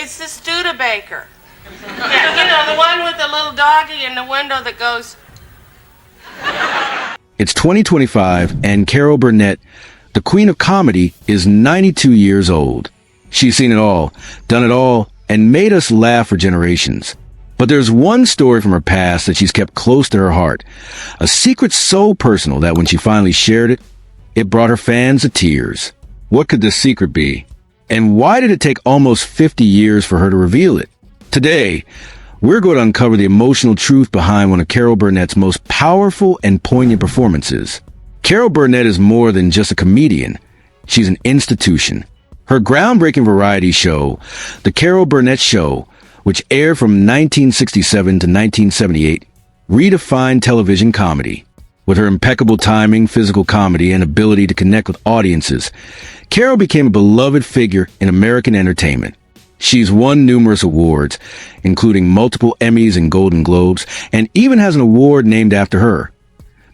it's the Studebaker. Yeah, you know, the one with the little doggy in the window that goes... It's 2025, and Carol Burnett, the queen of comedy, is 92 years old. She's seen it all, done it all, and made us laugh for generations. But there's one story from her past that she's kept close to her heart. A secret so personal that when she finally shared it, it brought her fans to tears. What could this secret be? And why did it take almost 50 years for her to reveal it? Today, we're going to uncover the emotional truth behind one of Carol Burnett's most powerful and poignant performances. Carol Burnett is more than just a comedian. She's an institution. Her groundbreaking variety show, The Carol Burnett Show, which aired from 1967 to 1978, redefined television comedy. With her impeccable timing, physical comedy, and ability to connect with audiences, Carol became a beloved figure in American entertainment. She's won numerous awards, including multiple Emmys and Golden Globes, and even has an award named after her,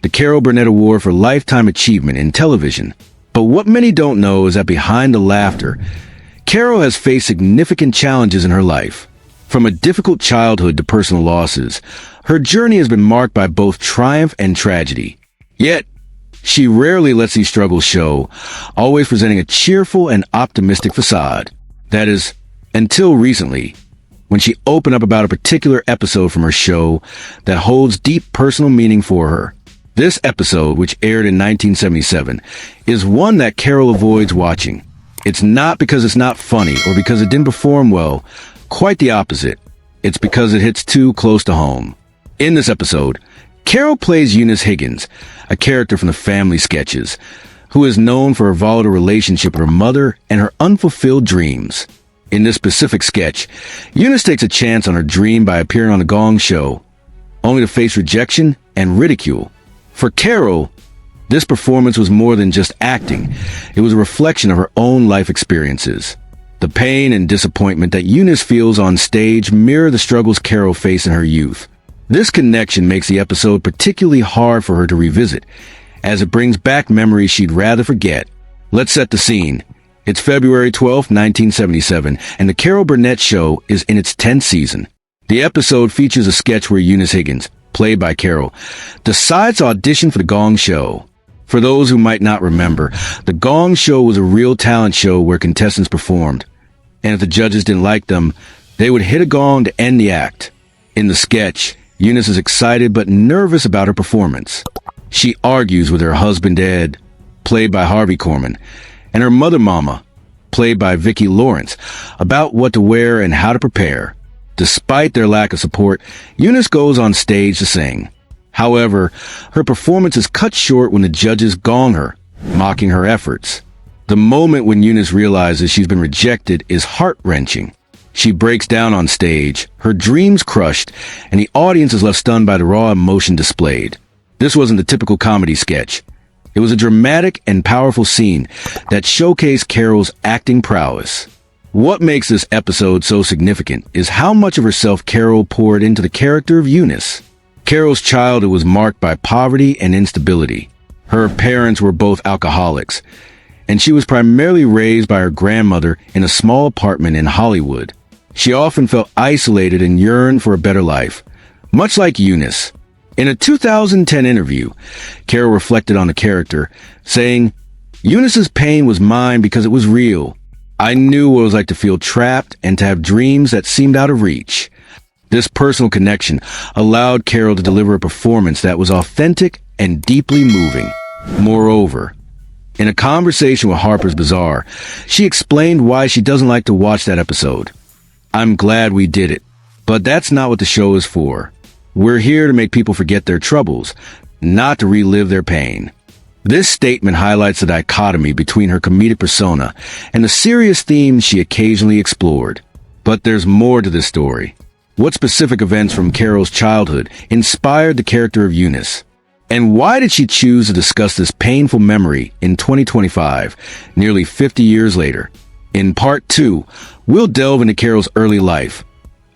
the Carol Burnett Award for Lifetime Achievement in Television. But what many don't know is that behind the laughter, Carol has faced significant challenges in her life. From a difficult childhood to personal losses, her journey has been marked by both triumph and tragedy. Yet, she rarely lets these struggles show, always presenting a cheerful and optimistic facade. That is, until recently, when she opened up about a particular episode from her show that holds deep personal meaning for her. This episode, which aired in 1977, is one that Carol avoids watching. It's not because it's not funny or because it didn't perform well. Quite the opposite. It's because it hits too close to home. In this episode, Carol plays Eunice Higgins, a character from the Family Sketches, who is known for her volatile relationship with her mother and her unfulfilled dreams. In this specific sketch, Eunice takes a chance on her dream by appearing on The Gong Show, only to face rejection and ridicule. For Carol, this performance was more than just acting. It was a reflection of her own life experiences. The pain and disappointment that Eunice feels on stage mirror the struggles Carol faced in her youth. This connection makes the episode particularly hard for her to revisit, as it brings back memories she'd rather forget. Let's set the scene. It's February 12, 1977, and The Carol Burnett Show is in its 10th season. The episode features a sketch where Eunice Higgins, played by Carol, decides to audition for The Gong Show. For those who might not remember, The Gong Show was a real talent show where contestants performed, and if the judges didn't like them, they would hit a gong to end the act. In the sketch, Eunice is excited but nervous about her performance. She argues with her husband Ed, played by Harvey Korman, and her mother Mama, played by Vicki Lawrence, about what to wear and how to prepare. Despite their lack of support, Eunice goes on stage to sing. However, her performance is cut short when the judges gong her, mocking her efforts. The moment when Eunice realizes she's been rejected is heart-wrenching. She breaks down on stage, her dreams crushed, and the audience is left stunned by the raw emotion displayed. This wasn't the typical comedy sketch. It was a dramatic and powerful scene that showcased Carol's acting prowess. What makes this episode so significant is how much of herself Carol poured into the character of Eunice. Carol's childhood was marked by poverty and instability. Her parents were both alcoholics, and she was primarily raised by her grandmother in a small apartment in Hollywood. She often felt isolated and yearned for a better life, much like Eunice. In a 2010 interview, Carol reflected on the character, saying, "Eunice's pain was mine because it was real. I knew what it was like to feel trapped and to have dreams that seemed out of reach." This personal connection allowed Carol to deliver a performance that was authentic and deeply moving. Moreover, in a conversation with Harper's Bazaar, she explained why she doesn't like to watch that episode. "I'm glad we did it, but that's not what the show is for. We're here to make people forget their troubles, not to relive their pain." This statement highlights the dichotomy between her comedic persona and the serious themes she occasionally explored. But there's more to this story. What specific events from Carol's childhood inspired the character of Eunice? And why did she choose to discuss this painful memory in 2025, nearly 50 years later? In Part 2, we'll delve into Carol's early life,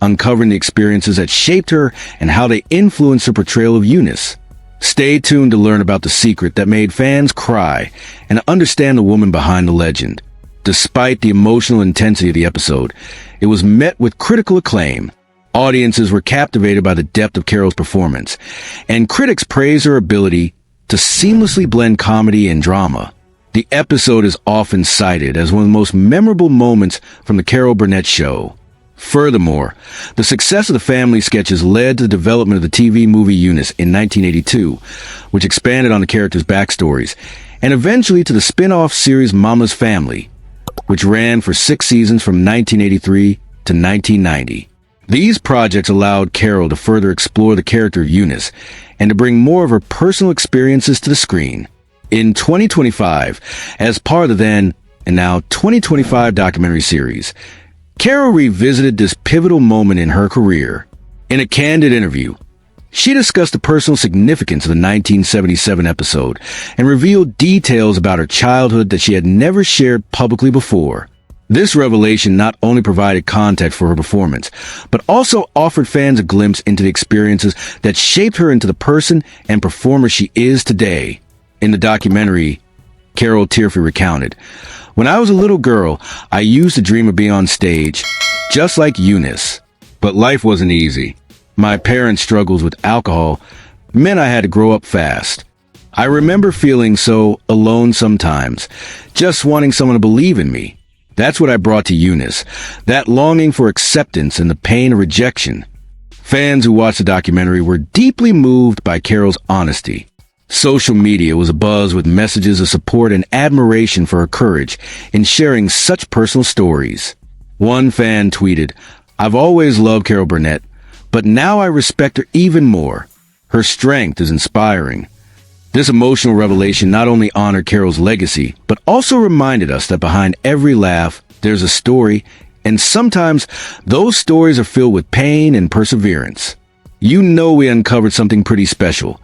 uncovering the experiences that shaped her and how they influenced her portrayal of Eunice. Stay tuned to learn about the secret that made fans cry and to understand the woman behind the legend. Despite the emotional intensity of the episode, It was met with critical acclaim. Audiences were captivated by the depth of Carol's performance, and critics praised her ability to seamlessly blend comedy and drama. The episode is often cited as one of the most memorable moments from the Carol Burnett Show. Furthermore, the success of the family sketches led to the development of the TV movie Eunice in 1982, which expanded on the characters' backstories, and eventually to the spin-off series Mama's Family, which ran for 6 seasons from 1983 to 1990. These projects allowed Carol to further explore the character of Eunice and to bring more of her personal experiences to the screen. In 2025, as part of the then and now 2025 documentary series, Carol revisited this pivotal moment in her career. In a candid interview, she discussed the personal significance of the 1977 episode and revealed details about her childhood that she had never shared publicly before. This revelation not only provided context for her performance, but also offered fans a glimpse into the experiences that shaped her into the person and performer she is today. In the documentary, Carol tearfully recounted, "When I was a little girl, I used to dream of being on stage, just like Eunice. But life wasn't easy. My parents' struggles with alcohol meant I had to grow up fast. I remember feeling so alone sometimes, just wanting someone to believe in me. That's what I brought to Eunice, that longing for acceptance and the pain of rejection." Fans who watched the documentary were deeply moved by Carol's honesty. Social media was abuzz with messages of support and admiration for her courage in sharing such personal stories. One fan tweeted, "I've always loved Carol Burnett, but now I respect her even more. Her strength is inspiring." This emotional revelation not only honored Carol's legacy, but also reminded us that behind every laugh, there's a story, and sometimes those stories are filled with pain and perseverance. You know we uncovered something pretty special.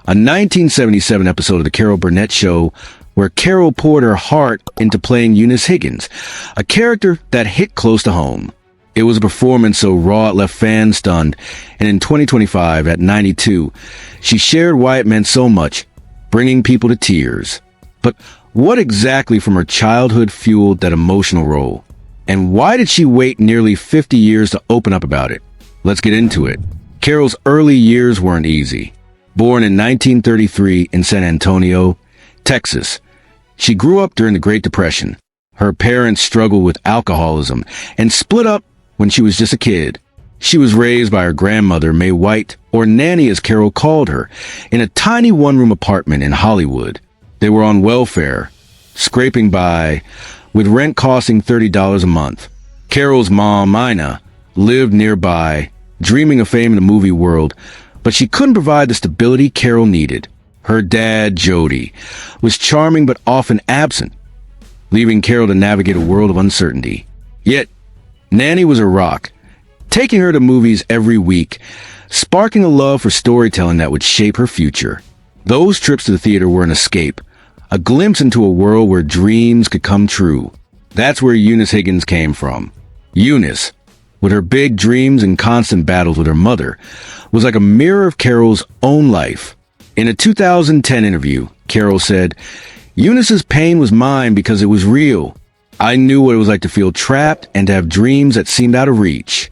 A 1977 episode of the Carol Burnett Show where Carol poured her heart into playing Eunice Higgins, a character that hit close to home. It was a performance so raw it left fans stunned, and in 2025, at 92, she shared why it meant so much, bringing people to tears. But what exactly from her childhood fueled that emotional role? And why did she wait nearly 50 years to open up about it? Let's get into it. Carol's early years weren't easy. Born in 1933 in San Antonio, Texas, she grew up during the Great Depression. Her parents struggled with alcoholism and split up when she was just a kid. She was raised by her grandmother, Mae White, or Nanny as Carol called her, in a tiny one-room apartment in Hollywood. They were on welfare, scraping by, with rent costing $30 a month. Carol's mom, Ina, lived nearby, dreaming of fame in the movie world, but she couldn't provide the stability Carol needed. Her dad, Jody, was charming but often absent, leaving Carol to navigate a world of uncertainty. Yet, Nanny was a rock, taking her to movies every week, sparking a love for storytelling that would shape her future. Those trips to the theater were an escape, a glimpse into a world where dreams could come true. That's where Eunice Higgins came from. Eunice, with her big dreams and constant battles with her mother, was like a mirror of Carol's own life. In a 2010 interview, Carol said, "Eunice's pain was mine because it was real. I knew what it was like to feel trapped and to have dreams that seemed out of reach."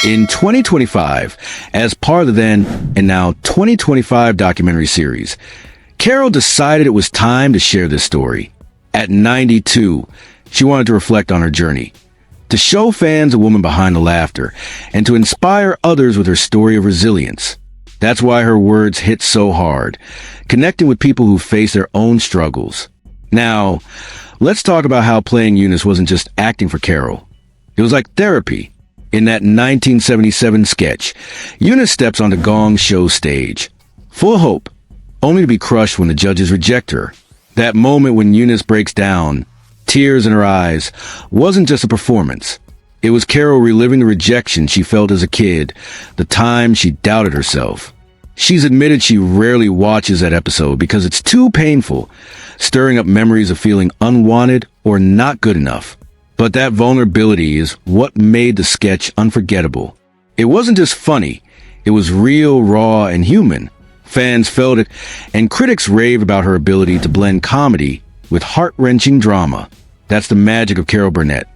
In 2025, as part of the then and now 2025 documentary series, Carol decided it was time to share this story. At 92, she wanted to reflect on her journey, to show fans a woman behind the laughter, and to inspire others with her story of resilience. That's why her words hit so hard, connecting with people who face their own struggles. Now, let's talk about how playing Eunice wasn't just acting for Carol. It was like therapy. In that 1977 sketch, Eunice steps onto Gong's show stage, full of hope, only to be crushed when the judges reject her. That moment when Eunice breaks down, tears in her eyes, wasn't just a performance. It was Carol reliving the rejection she felt as a kid, the time she doubted herself. She's admitted she rarely watches that episode because it's too painful, stirring up memories of feeling unwanted or not good enough. But that vulnerability is what made the sketch unforgettable. It wasn't just funny, it was real, raw, and human. Fans felt it, and critics raved about her ability to blend comedy with heart-wrenching drama. That's the magic of Carol Burnett.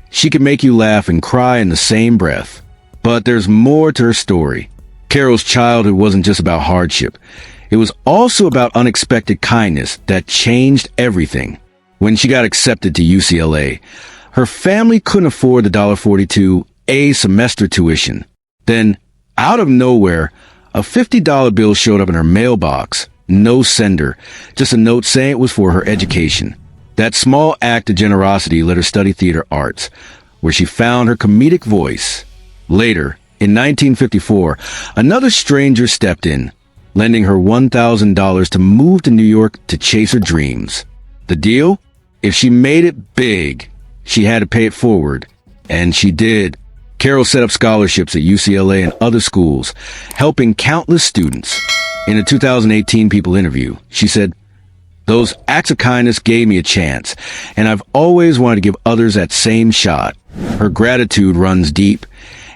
She could make you laugh and cry in the same breath. But there's more to her story. Carol's childhood wasn't just about hardship. It was also about unexpected kindness that changed everything. When she got accepted to UCLA, her family couldn't afford the $42 a semester tuition. Then, out of nowhere, a $50 bill showed up in her mailbox. No sender, just a note saying it was for her education. That small act of generosity let her study theater arts, where she found her comedic voice. Later, in 1954, another stranger stepped in, lending her $1,000 to move to New York to chase her dreams. The deal? If she made it big, she had to pay it forward. And she did. Carol set up scholarships at UCLA and other schools, helping countless students. In a 2018 People interview, she said, "Those acts of kindness gave me a chance, and I've always wanted to give others that same shot." Her gratitude runs deep,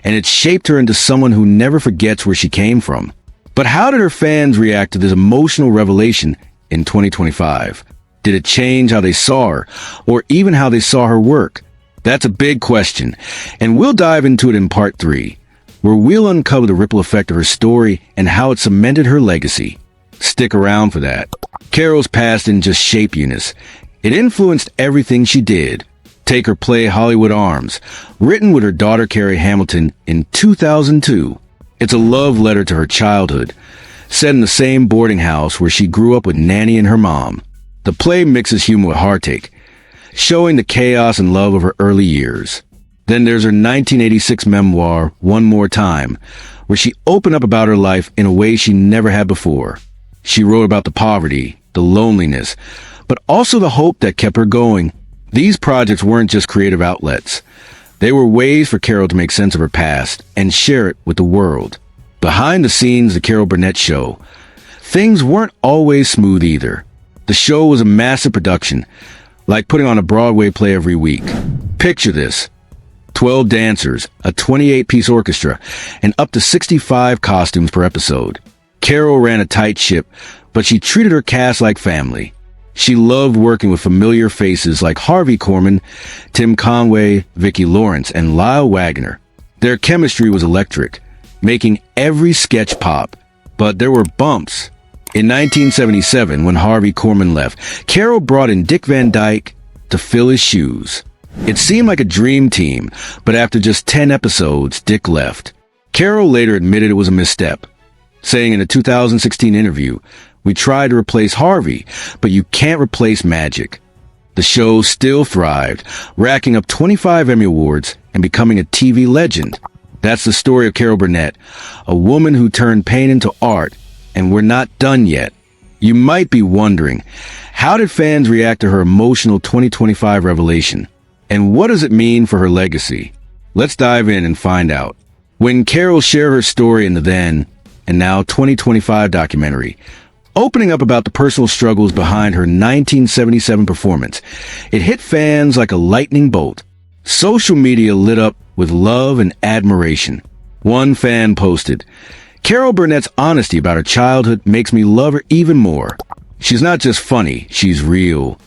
and it shaped her into someone who never forgets where she came from. But how did her fans react to this emotional revelation in 2025? Did it change how they saw her, or even how they saw her work? That's a big question, and we'll dive into it in part 3, where we'll uncover the ripple effect of her story and how it cemented her legacy. Stick around for that. Carol's past didn't just shape Eunice. It influenced everything she did. Take her play Hollywood Arms, written with her daughter Carrie Hamilton in 2002. It's a love letter to her childhood, set in the same boarding house where she grew up with Nanny and her mom. The play mixes humor with heartache, showing the chaos and love of her early years. Then there's her 1986 memoir, One More Time, where she opened up about her life in a way she never had before. She wrote about the poverty, the loneliness, but also the hope that kept her going. These projects weren't just creative outlets. They were ways for Carol to make sense of her past and share it with the world. Behind the scenes, The Carol Burnett Show. Things weren't always smooth either. The show was a massive production, like putting on a Broadway play every week. Picture this: 12 dancers, a 28-piece orchestra, and up to 65 costumes per episode. Carol ran a tight ship, but she treated her cast like family. She loved working with familiar faces like Harvey Korman, Tim Conway, Vicki Lawrence, and Lyle Wagner. Their chemistry was electric, making every sketch pop. But there were bumps. In 1977, when Harvey Korman left, Carol brought in Dick Van Dyke to fill his shoes. It seemed like a dream team, but after just 10 episodes, Dick left. Carol later admitted it was a misstep, saying in a 2016 interview, "We tried to replace Harvey, but you can't replace magic." The show still thrived, racking up 25 Emmy Awards and becoming a TV legend. That's the story of Carol Burnett, a woman who turned pain into art, and we're not done yet. You might be wondering, how did fans react to her emotional 2025 revelation? And what does it mean for her legacy? Let's dive in and find out. When Carol shared her story in the then and now 2025 documentary, opening up about the personal struggles behind her 1977 performance, it hit fans like a lightning bolt. Social media lit up with love and admiration. One fan posted, "Carol Burnett's honesty about her childhood makes me love her even more. She's not just funny, she's real."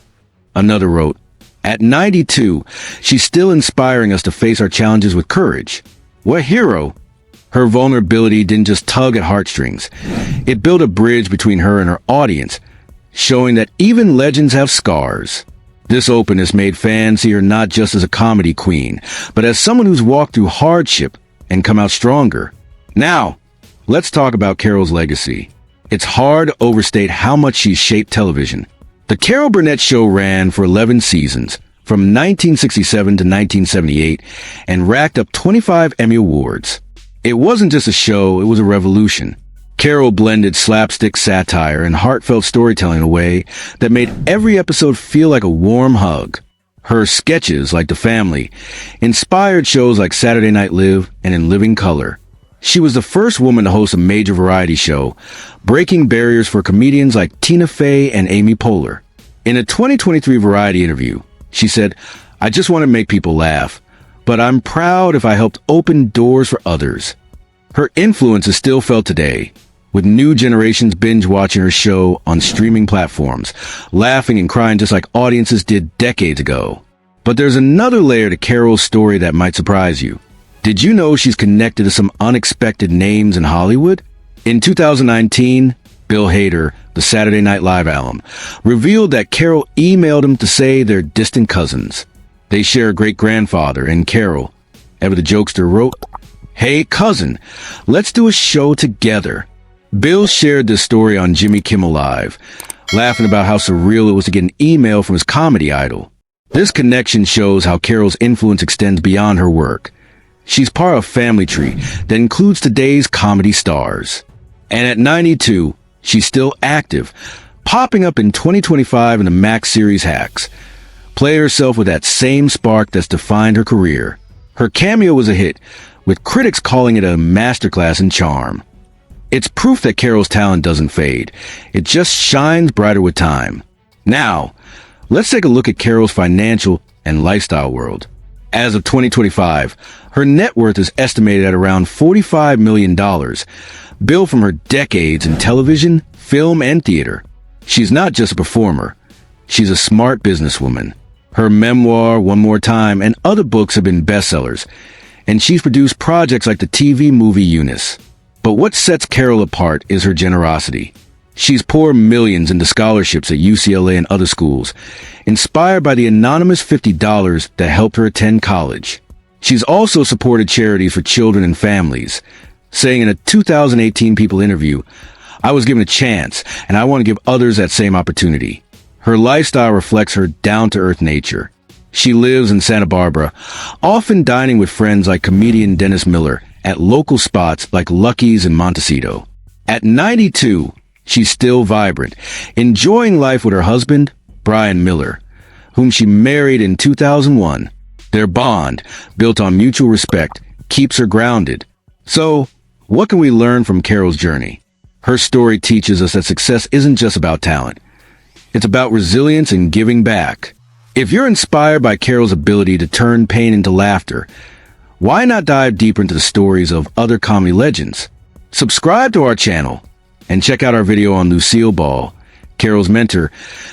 Another wrote, "At 92, she's still inspiring us to face our challenges with courage. What hero!" Her vulnerability didn't just tug at heartstrings. It built a bridge between her and her audience, showing that even legends have scars. This openness made fans see her not just as a comedy queen, but as someone who's walked through hardship and come out stronger. Now, let's talk about Carol's legacy. It's hard to overstate how much she's shaped television. The Carol Burnett Show ran for 11 seasons, from 1967 to 1978, and racked up 25 Emmy Awards. It wasn't just a show, it was a revolution. Carol blended slapstick satire and heartfelt storytelling in a way that made every episode feel like a warm hug. Her sketches, like The Family, inspired shows like Saturday Night Live and In Living Color. She was the first woman to host a major variety show, breaking barriers for comedians like Tina Fey and Amy Poehler. In a 2023 Variety interview, she said, "I just want to make people laugh, but I'm proud if I helped open doors for others." Her influence is still felt today, with new generations binge-watching her show on streaming platforms, laughing and crying just like audiences did decades ago. But there's another layer to Carol's story that might surprise you. Did you know she's connected to some unexpected names in Hollywood? In 2019, Bill Hader, the Saturday Night Live alum, revealed that Carol emailed him to say they're distant cousins. They share a great-grandfather, and Carol, ever the jokester, wrote, "Hey, cousin, let's do a show together." Bill shared this story on Jimmy Kimmel Live, laughing about how surreal it was to get an email from his comedy idol. This connection shows how Carol's influence extends beyond her work. She's part of a family tree that includes today's comedy stars. And at 92, she's still active, popping up in 2025 in the Max series Hacks. Play herself with that same spark that's defined her career. Her cameo was a hit, with critics calling it a masterclass in charm. It's proof that Carol's talent doesn't fade. It just shines brighter with time. Now, let's take a look at Carol's financial and lifestyle world. As of 2025, her net worth is estimated at around $45 million, built from her decades in television, film, and theater. She's not just a performer. She's a smart businesswoman. Her memoir, One More Time, and other books have been bestsellers, and she's produced projects like the TV movie Eunice. But what sets Carol apart is her generosity. She's poured millions into scholarships at UCLA and other schools, inspired by the anonymous $50 that helped her attend college. She's also supported charities for children and families, saying in a 2018 People interview, "I was given a chance, and I want to give others that same opportunity." Her lifestyle reflects her down-to-earth nature. She lives in Santa Barbara, often dining with friends like comedian Dennis Miller at local spots like Lucky's in Montecito. At 92, she's still vibrant, enjoying life with her husband, Brian Miller, whom she married in 2001. Their bond, built on mutual respect, keeps her grounded. So, what can we learn from Carol's journey? Her story teaches us that success isn't just about talent. It's about resilience and giving back. If you're inspired by Carol's ability to turn pain into laughter, why not dive deeper into the stories of other comedy legends? Subscribe to our channel and check out our video on Lucille Ball, Carol's mentor,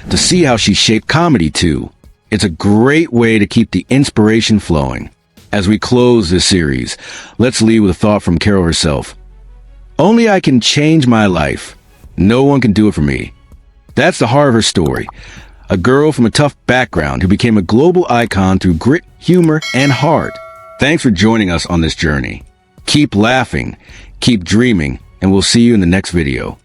to see how she shaped comedy too. It's a great way to keep the inspiration flowing. As we close this series, let's leave with a thought from Carol herself. "Only I can change my life. No one can do it for me." That's the heart of her story. A girl from a tough background who became a global icon through grit, humor, and heart. Thanks for joining us on this journey. Keep laughing, keep dreaming, and we'll see you in the next video.